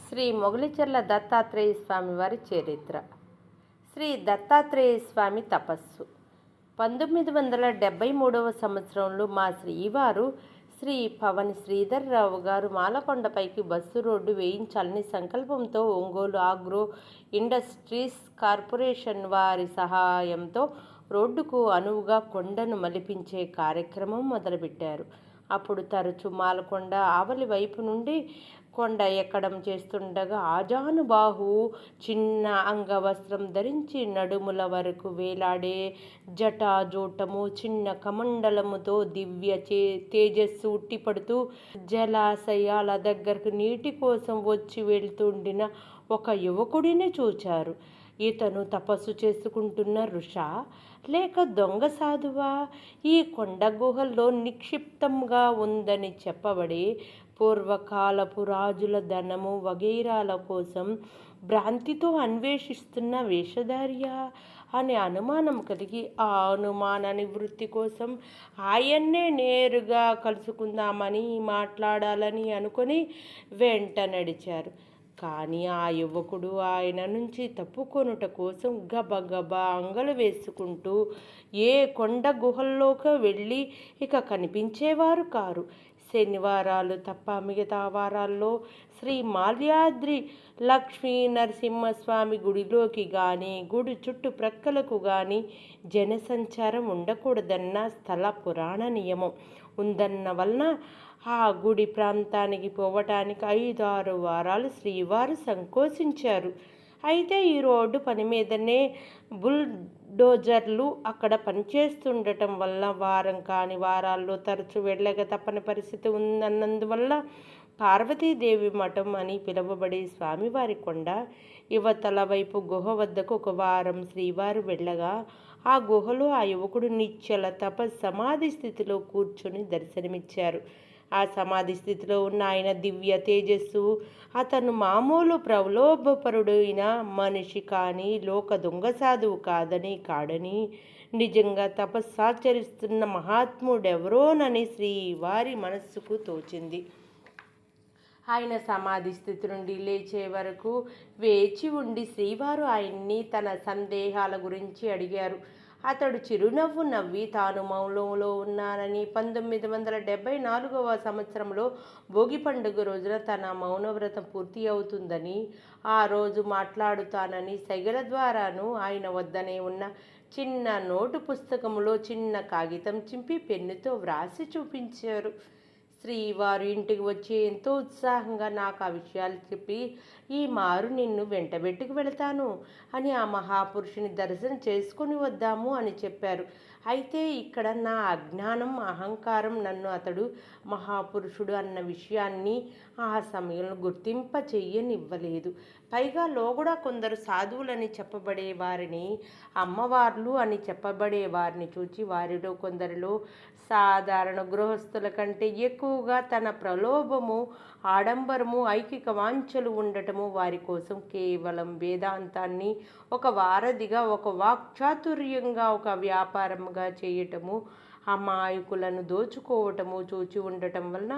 శ్రీ మొగలిచెర్ల దత్తాత్రేయ స్వామి వారి చరిత్ర. శ్రీ దత్తాత్రేయ స్వామి తపస్సు 1973 సంవత్సరంలో మా శ్రీవారు శ్రీ పవన్ శ్రీధర్రావు గారు మాలకొండపైకి బస్సు రోడ్డు వేయించాలని సంకల్పంతో ఒంగోలు ఆగ్రో ఇండస్ట్రీస్ కార్పొరేషన్ వారి సహాయంతో రోడ్డుకు అనువుగా కొండను మలిపించే కార్యక్రమం మొదలుపెట్టారు. అప్పుడు తరచు మాలకొండ ఆవలి వైపు నుండి కొండ ఎక్కడం చేస్తుండగా ఆజానుబాహువు చిన్న అంగవస్త్రం ధరించి నడుముల వరకు వేలాడే జటాజూటము చిన్న కమండలముతో దివ్య తేజస్సు ఉట్టిపడుతూ జలాశయాల దగ్గరకు నీటి కోసం వచ్చి వెళ్తుండిన ఒక యువకుడిని చూచారు. ఇతను తపస్సు చేసుకుంటున్న ఋషా లేక దొంగ సాధువా? ఈ కొండ గుహల్లో నిక్షిప్తంగా ఉందని చెప్పబడి పూర్వకాలపు రాజుల ధనము వగైరాల కోసం భ్రాంతితో అన్వేషిస్తున్న వేషధారియా అనే అనుమానం కలిగి ఆ అనుమాన నివృత్తి కోసం ఆయన్నే నేరుగా కలుసుకుందామని మాట్లాడాలని అనుకొని వెంట నడిచారు. కానీ ఆ యువకుడు ఆయన నుంచి తప్పుకొనుట కోసం గబగబా అంగలు వేసుకుంటూ ఏ కొండ గుహల్లోకి వెళ్ళి ఇక కనిపించేవారు కారు. శనివారాలు తప్ప మిగతా వారాల్లో శ్రీ మాల్యాద్రి లక్ష్మీ నరసింహస్వామి గుడిలోకి కానీ గుడి చుట్టుప్రక్కలకు కానీ జనసంచారం ఉండకూడదన్న స్థల పురాణ నియమం ఉందన్న వలన ఆ గుడి ప్రాంతానికి పోవటానికి 5-6 వారాలు శ్రీవారు సంకోచించారు. అయితే ఈ రోడ్డు పని మీదనే బుల్డోజర్లు అక్కడ పనిచేస్తుండటం వల్ల వారం కాని వారాల్లో తరచు వెళ్ళక తప్పని పరిస్థితి ఉందన్నందువల్ల పార్వతీదేవి మఠం అని పిలువబడే స్వామివారి కొండ యువతల వైపు గుహ వద్దకు ఒక వారం శ్రీవారు వెళ్ళగా ఆ గుహలో ఆ యువకుడు నిశ్చల సమాధి స్థితిలో కూర్చొని దర్శనమిచ్చారు. ఆ సమాధి స్థితిలో ఉన్న ఆయన దివ్య తేజస్సు అతను మామూలు ప్రలోభపరుడైన మనిషి కానీ లోక దొంగ సాధువు కాడని నిజంగా తపస్సాచరిస్తున్న మహాత్ముడెవరోనని శ్రీవారి మనస్సుకు తోచింది. ఆయన సమాధి స్థితి నుండి లేచే వరకు వేచి ఉండి శ్రీవారు ఆయన్ని తన సందేహాల గురించి అడిగారు. అతడు చిరునవ్వు నవ్వి తాను మౌనంలో ఉన్నానని 1974 సంవత్సరంలో భోగి పండుగ రోజున తన మౌనవ్రతం పూర్తి అవుతుందని ఆ రోజు మాట్లాడుతానని సైగల ద్వారాను ఆయన వద్దనే ఉన్న చిన్న నోటు పుస్తకంలో చిన్న కాగితం చింపి పెన్నుతో వ్రాసి చూపించారు. శ్రీవారు ఇంటికి వచ్చి ఎంతో ఉత్సాహంగా నాకు ఆ విషయాలు చెప్పి ఈ మారు నిన్ను వెంటబెట్టుకు వెళతాను అని ఆ మహాపురుషుని దర్శనం చేసుకుని వద్దాము అని చెప్పారు. అయితే ఇక్కడ నా అజ్ఞానం అహంకారం నన్ను అతడు మహాపురుషుడు అన్న విషయాన్ని ఆ సమయంలో గుర్తింప చెయ్యనివ్వలేదు. పైగా లోగుడా కొందరు సాధువులని చెప్పబడే వారిని అమ్మవార్లు అని చెప్పబడే వారిని చూచి వారిలో కొందరిలో సాధారణ గృహస్థుల కంటే ఎక్కువగా తన ప్రలోభము ఆడంబరము ఐకిక వాంఛలు ఉండటము వారి కోసం కేవలం వేదాంతాన్ని ఒక వారధిగా ఒక వాక్చాతుర్యంగా ఒక వ్యాపారంగా చేయటము అమాయకులను దోచుకోవటము చూచి ఉండటం వలన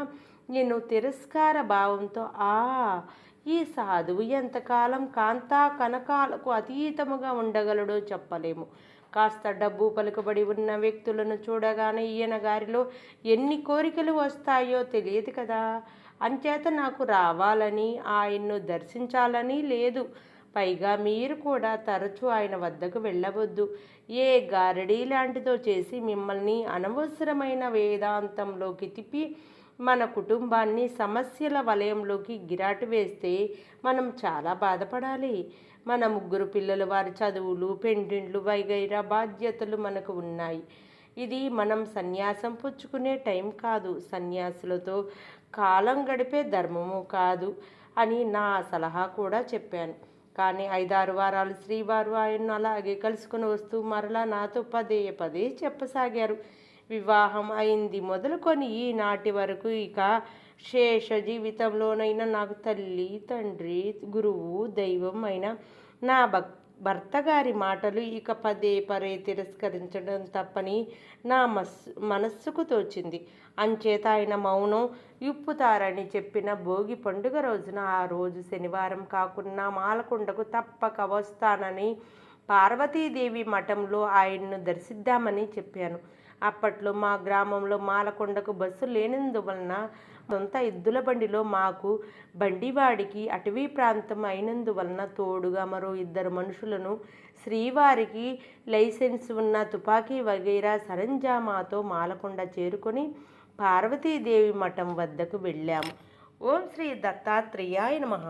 నేను తిరస్కార భావంతో ఈ సాధువు ఎంతకాలం కాంతా కనకాలకు అతీతముగా ఉండగలడో చెప్పలేము. కాస్త డబ్బు పలుకుబడి ఉన్న వ్యక్తులను చూడగానే ఈయన గారిలో ఎన్ని కోరికలు వస్తాయో తెలియదు కదా. అంచేత నాకు రావాలని ఆయన్ను దర్శించాలని లేదు. పైగా మీరు కూడా తరచూ ఆయన వద్దకు వెళ్ళవద్దు. ఏ గారడీ లాంటిదో చేసి మిమ్మల్ని అనవసరమైన వేదాంతంలోకి తిప్పి మన కుటుంబాన్ని సమస్యల వలయంలోకి గిరాటు వేస్తే మనం చాలా బాధపడాలి. మన 3 పిల్లలు వారి చదువులు పెండిండ్లు వగైరా బాధ్యతలు మనకు ఉన్నాయి. ఇది మనం సన్యాసం పుచ్చుకునే టైం కాదు, సన్యాసులతో కాలం గడిపే ధర్మము కాదు అని నా సలహా కూడా చెప్పాను. కానీ 5-6 వారాలు శ్రీవారు ఆయన్ను అలాగే కలుసుకుని వస్తూ మరలా నాతో పదే చెప్పసాగారు. వివాహం అయింది మొదలుకొని ఈనాటి వరకు ఇక శేష జీవితంలోనైనా నాకు తల్లి తండ్రి గురువు దైవం అయిన నా భర్త గారి మాటలు ఇక పదే తిరస్కరించడం తప్పని నా మనస్సుకు తోచింది. అంచేత ఆయన మౌనం ఇప్పుతారని చెప్పిన భోగి పండుగ రోజున ఆ రోజు శనివారం కాకున్నా మాలకొండకు తప్పక వస్తానని పార్వతీదేవి మఠంలో ఆయన్ను దర్శిద్దామని చెప్పాను. అప్పట్లో మా గ్రామంలో మాలకొండకు బస్సు లేనందువలన సొంత ఎద్దుల బండిలో మాకు బండివాడికి అటవీ ప్రాంతం అయినందువలన తోడుగా మరో 2 మనుషులను శ్రీవారికి లైసెన్స్ ఉన్న తుపాకీ వగైరా సరంజామాతో మాలకొండ చేరుకొని పార్వతీదేవి మఠం వద్దకు వెళ్ళాము. ఓం శ్రీ దత్తాత్రేయాయ నమః.